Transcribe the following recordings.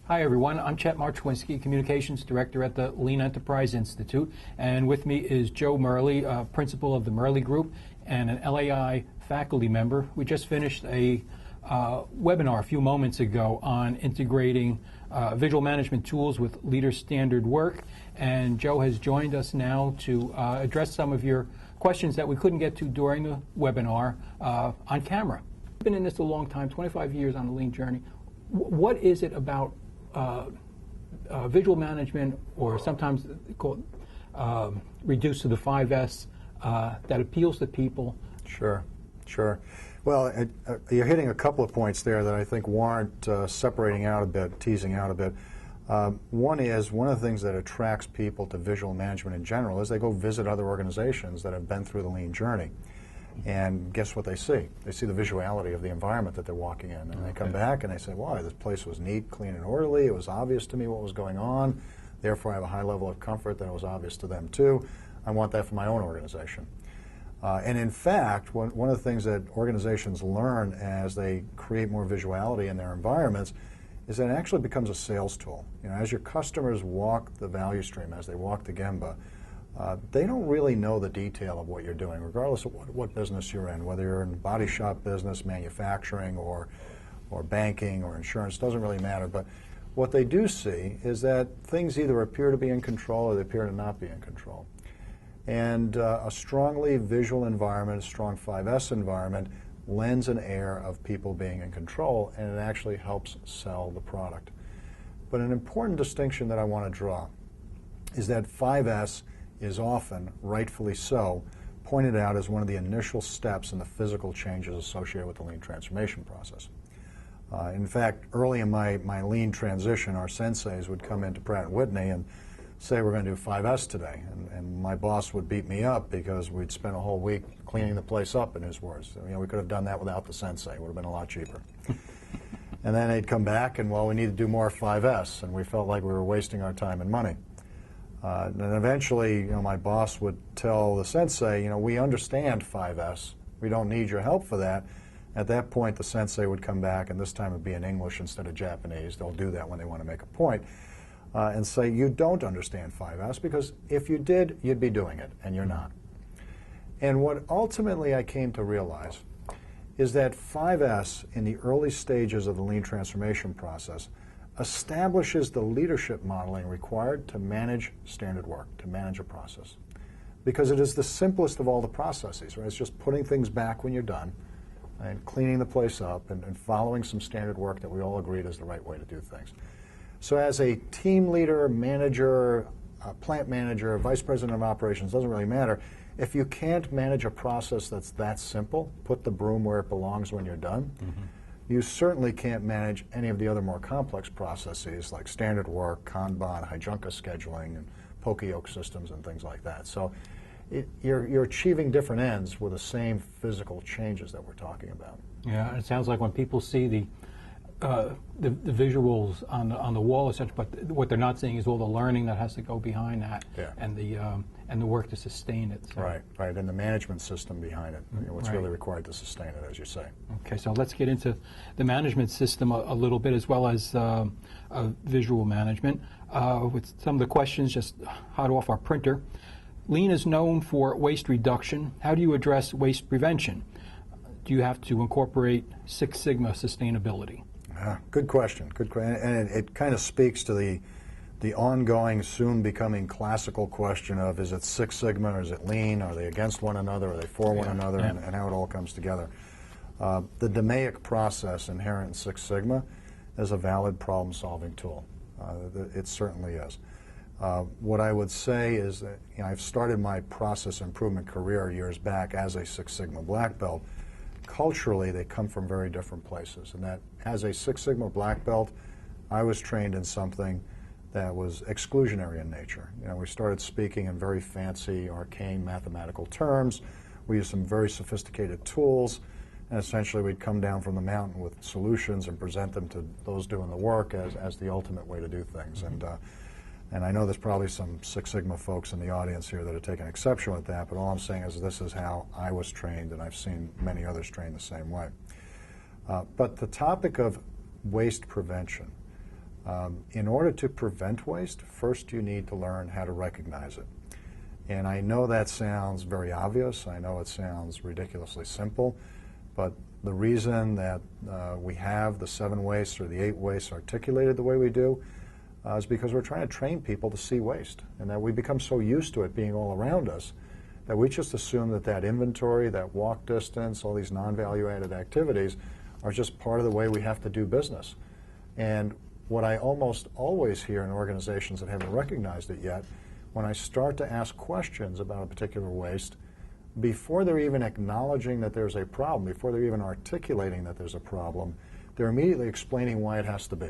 Hi everyone, I'm Chet Marchwinski, Communications Director at the Lean Enterprise Institute, and with me is Joe Murli, Principal of the Murli Group and an LAI faculty member. We just finished a webinar a few moments ago on integrating visual management tools with leader standard work, and Joe has joined us now to address some of your questions that we couldn't get to during the webinar on camera. I've been in this a long time, 25 years on the Lean journey. What is it about visual management, or sometimes called reduced to the 5S, that appeals to people? Sure. Well, you're hitting a couple of points there that I think warrant separating out a bit, teasing out a bit. One of the things that attracts people to visual management in general is they go visit other organizations that have been through the Lean journey. And guess what they see? They see the visuality of the environment that they're walking in. And they come back and they say, wow, this place was neat, clean, and orderly. It was obvious to me what was going on. Therefore, I have a high level of comfort that it was obvious to them, too. I want that for my own organization. And in fact, one of the things that organizations learn as they create more visuality in their environments is that it actually becomes a sales tool. You know, as your customers walk the value stream, as they walk the Gemba, they don't really know the detail of what you're doing, regardless of what business you're in, whether you're in body shop business, manufacturing, or banking, or insurance, doesn't really matter. But what they do see is that things either appear to be in control or they appear to not be in control. And a strongly visual environment, a strong 5S environment, lends an air of people being in control, and it actually helps sell the product. But an important distinction that I want to draw is that 5S is often, rightfully so, pointed out as one of the initial steps in the physical changes associated with the Lean transformation process. In fact, early in my Lean transition, our senseis would come into Pratt & Whitney and say we're going to do 5S today, and my boss would beat me up because we'd spent a whole week cleaning the place up, in his words. You know, we could have done that without the sensei. It would have been a lot cheaper. And then they'd come back and, well, we need to do more 5S, and we felt like we were wasting our time and money. And eventually, you know, my boss would tell the sensei, you know, we understand 5S. We don't need your help for that. At that point, the sensei would come back, and this time it would be in English instead of Japanese. They'll do that when they want to make a point. And say, you don't understand 5S, because if you did, you'd be doing it, and you're not. And what ultimately I came to realize is that 5S, in the early stages of the Lean transformation process, establishes the leadership modeling required to manage standard work, to manage a process. Because it is the simplest of all the processes, right? It's just putting things back when you're done and cleaning the place up and following some standard work that we all agreed is the right way to do things. So as a team leader, manager, plant manager, vice president of operations, doesn't really matter, if you can't manage a process that's that simple, put the broom where it belongs when you're done, you certainly can't manage any of the other more complex processes like standard work, Kanban, Hijunka scheduling, and Poka-yoke systems and things like that. So you're achieving different ends with the same physical changes that we're talking about. Yeah, it sounds like when people see the visuals on the wall or such, but what they're not seeing is all the learning that has to go behind that, and the work to sustain it. So. Right, and the management system behind it. You know, what's really required to sustain it, as you say. Okay, so let's get into the management system a little bit, as well as visual management. With some of the questions just hot off our printer. Lean is known for waste reduction. How do you address waste prevention? Do you have to incorporate Six Sigma sustainability? Good question. And it kind of speaks to the ongoing, soon becoming classical question of, is it Six Sigma or is it Lean? Are they against one another? Are they for one another? And how it all comes together. The DMAIC process inherent in Six Sigma is a valid problem-solving tool. It certainly is. What I would say is that, you know, I've started my process improvement career years back as a Six Sigma black belt. Culturally, they come from very different places, and that as a Six Sigma black belt, I was trained in something that was exclusionary in nature. You know, we started speaking in very fancy, arcane mathematical terms. We used some very sophisticated tools, and essentially we'd come down from the mountain with solutions and present them to those doing the work as the ultimate way to do things. And I know there's probably some Six Sigma folks in the audience here that are taking exception with that, but all I'm saying is this is how I was trained, and I've seen many others trained the same way. But the topic of waste prevention In order to prevent waste, first you need to learn how to recognize it. And I know that sounds very obvious. I know it sounds ridiculously simple, but the reason that we have the 7 wastes or the 8 wastes articulated the way we do is because we're trying to train people to see waste, and that we become so used to it being all around us that we just assume that that inventory, that walk distance, all these non-value-added activities are just part of the way we have to do business. And what I almost always hear in organizations that haven't recognized it yet, when I start to ask questions about a particular waste, before they're even acknowledging that there's a problem, before they're even articulating that there's a problem, they're immediately explaining why it has to be.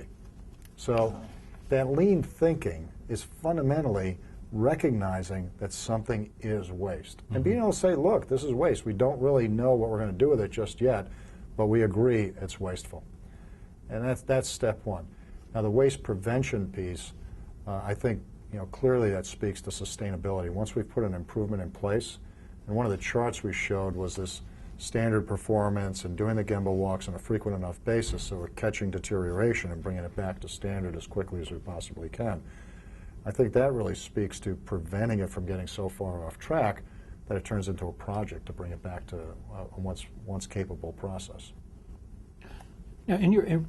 So that lean thinking is fundamentally recognizing that something is waste. And being able to say, look, this is waste. We don't really know what we're going to do with it just yet, but we agree it's wasteful. And that's step one. Now the waste prevention piece, I think clearly that speaks to sustainability. Once we've put an improvement in place, and one of the charts we showed was this standard performance and doing the Gemba walks on a frequent enough basis so we're catching deterioration and bringing it back to standard as quickly as we possibly can. I think that really speaks to preventing it from getting so far off track that it turns into a project to bring it back to a once capable process. Now, in your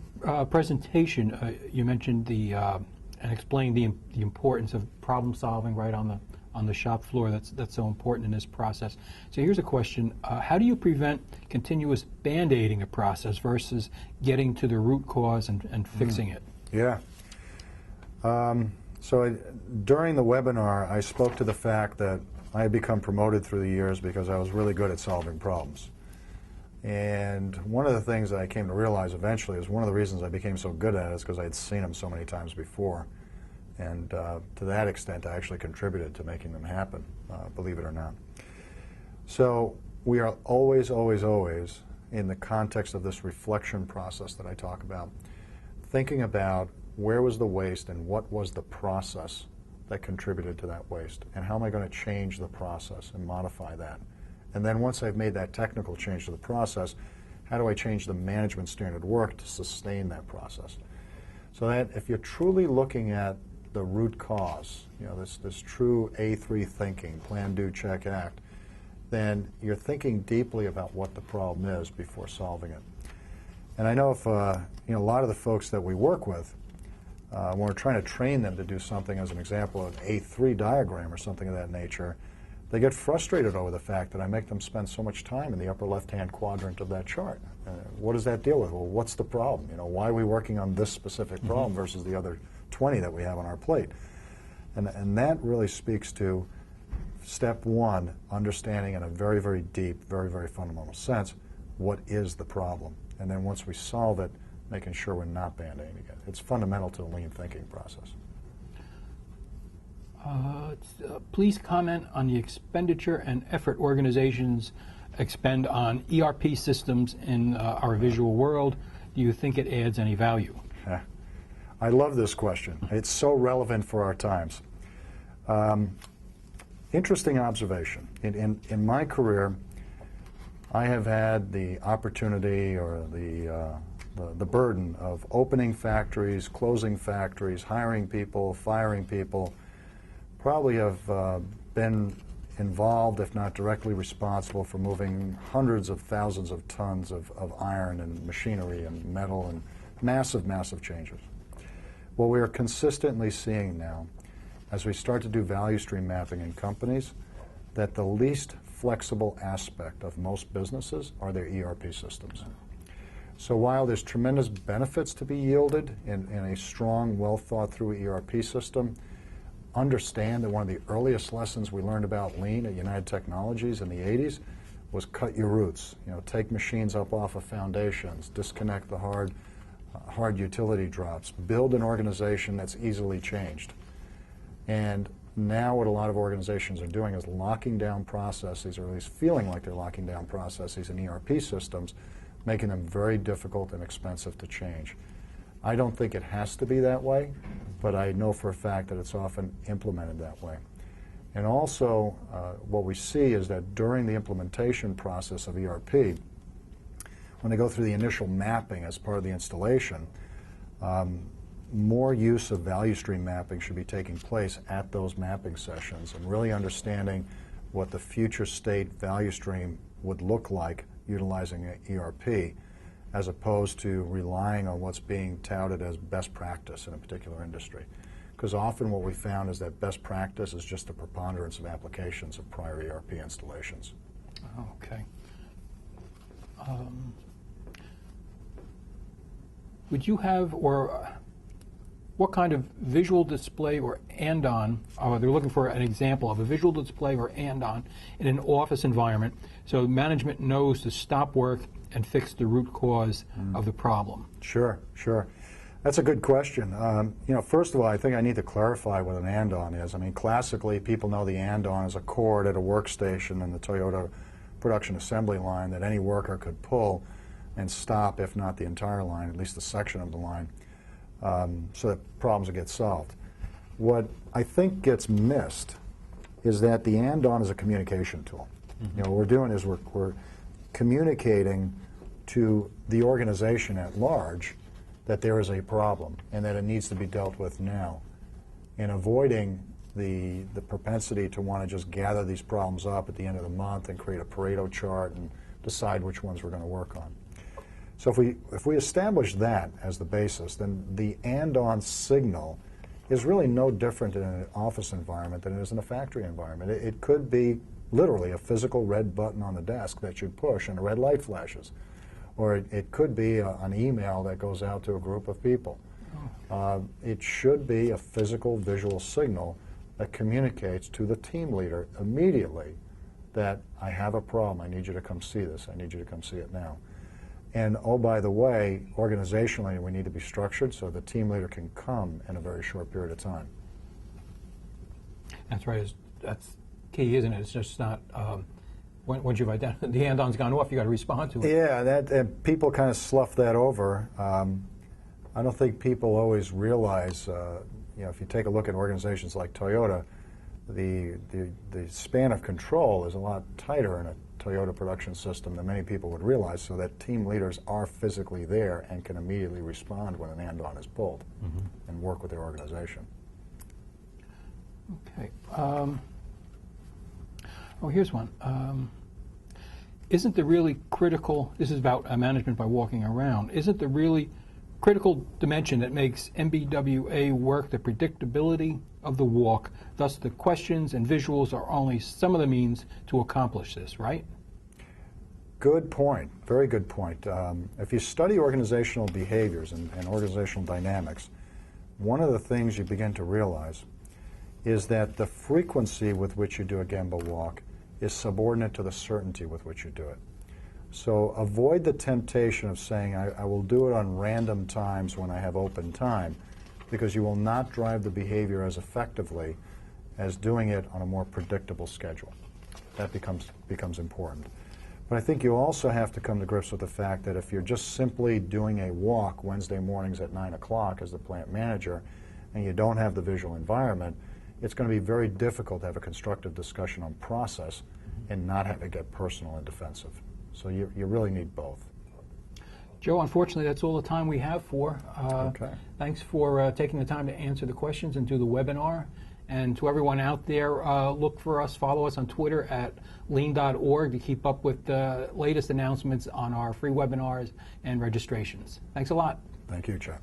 presentation, you mentioned and explained the importance of problem solving right on the shop floor. That's so important in this process. So here's a question: how do you prevent continuous band-aiding a process versus getting to the root cause and fixing it? Yeah. So during the webinar, I spoke to the fact that I had become promoted through the years because I was really good at solving problems. And one of the things that I came to realize eventually is one of the reasons I became so good at it is because I had seen them so many times before. And to that extent, I actually contributed to making them happen, believe it or not. So we are always, always, always, in the context of this reflection process that I talk about, thinking about where was the waste and what was the process that contributed to that waste, and how am I going to change the process and modify that. And then once I've made that technical change to the process, how do I change the management standard work to sustain that process? So that if you're truly looking at the root cause, this true A3 thinking, plan, do, check, act, then you're thinking deeply about what the problem is before solving it. And I know if a lot of the folks that we work with, when we're trying to train them to do something, as an example, an A3 diagram or something of that nature, they get frustrated over the fact that I make them spend so much time in the upper left-hand quadrant of that chart. What does that deal with? Well, what's the problem? Why are we working on this specific problem versus the other 20 that we have on our plate? And that really speaks to step one, understanding in a very, very deep, very, very fundamental sense, what is the problem? And then once we solve it, making sure we're not band-aiding it. It's fundamental to the lean thinking process. Please comment on the expenditure and effort organizations expend on ERP systems in our visual world. Do you think it adds any value? I love this question. It's so relevant for our times. Interesting observation. In my career, I have had the opportunity or the burden of opening factories, closing factories, hiring people, firing people. Probably have been involved, if not directly responsible, for moving hundreds of thousands of tons of iron and machinery and metal and massive, massive changes. What we are consistently seeing now, as we start to do value stream mapping in companies, that the least flexible aspect of most businesses are their ERP systems. So while there's tremendous benefits to be yielded in a strong, well-thought-through ERP system, understand that one of the earliest lessons we learned about lean at United Technologies in the 80s was cut your roots. Take machines up off of foundations, disconnect the hard utility drops, build an organization that's easily changed. And now what a lot of organizations are doing is locking down processes, or at least feeling like they're locking down processes in ERP systems, making them very difficult and expensive to change. I don't think it has to be that way, but I know for a fact that it's often implemented that way. And also, what we see is that during the implementation process of ERP, when they go through the initial mapping as part of the installation, more use of value stream mapping should be taking place at those mapping sessions and really understanding what the future state value stream would look like utilizing an ERP, as opposed to relying on what's being touted as best practice in a particular industry. Because often what we found is that best practice is just a preponderance of applications of prior ERP installations. Okay. Would you have, or what kind of visual display or and-on, they're looking for an example of a visual display or and-on in an office environment so management knows to stop work and fix the root cause of the problem? Sure, sure. That's a good question. First of all, I think I need to clarify what an and-on is. I mean, classically, people know the and-on is a cord at a workstation in the Toyota production assembly line that any worker could pull and stop, if not the entire line, at least a section of the line, so that problems will get solved. What I think gets missed is that the and-on is a communication tool. What we're doing is we're communicating to the organization at large that there is a problem and that it needs to be dealt with now, and avoiding the propensity to want to just gather these problems up at the end of the month and create a Pareto chart and decide which ones we're going to work on. So if we establish that as the basis, then the and-on signal is really no different in an office environment than it is in a factory environment. It could be literally a physical red button on the desk that you push and a red light flashes. Or it could be an email that goes out to a group of people. It should be a physical visual signal that communicates to the team leader immediately that I have a problem, I need you to come see this, I need you to come see it now. And oh, by the way, organizationally we need to be structured so the team leader can come in a very short period of time. That's right. That's key, isn't it? It's just not, once you've identified, the and-on's gone off, you've got to respond to it. Yeah, and people kind of slough that over. I don't think people always realize, if you take a look at organizations like Toyota, the span of control is a lot tighter in a Toyota production system than many people would realize, so that team leaders are physically there and can immediately respond when an and-on is pulled and work with their organization. Okay. Here's one. Isn't the really critical, this is about management by walking around, isn't the really critical dimension that makes MBWA work the predictability of the walk, thus the questions and visuals are only some of the means to accomplish this, right? Good point, very good point. If you study organizational behaviors and organizational dynamics, one of the things you begin to realize is that the frequency with which you do a Gemba walk is subordinate to the certainty with which you do it. So avoid the temptation of saying, I will do it on random times when I have open time, because you will not drive the behavior as effectively as doing it on a more predictable schedule. That becomes important. But I think you also have to come to grips with the fact that if you're just simply doing a walk Wednesday mornings at 9 o'clock as the plant manager, and you don't have the visual environment, it's going to be very difficult to have a constructive discussion on process and not have it get personal and defensive. So you really need both. Joe, unfortunately, that's all the time we have for. Okay. Thanks for taking the time to answer the questions and do the webinar. And to everyone out there, look for us, follow us on Twitter at lean.org to keep up with the latest announcements on our free webinars and registrations. Thanks a lot. Thank you, Chuck.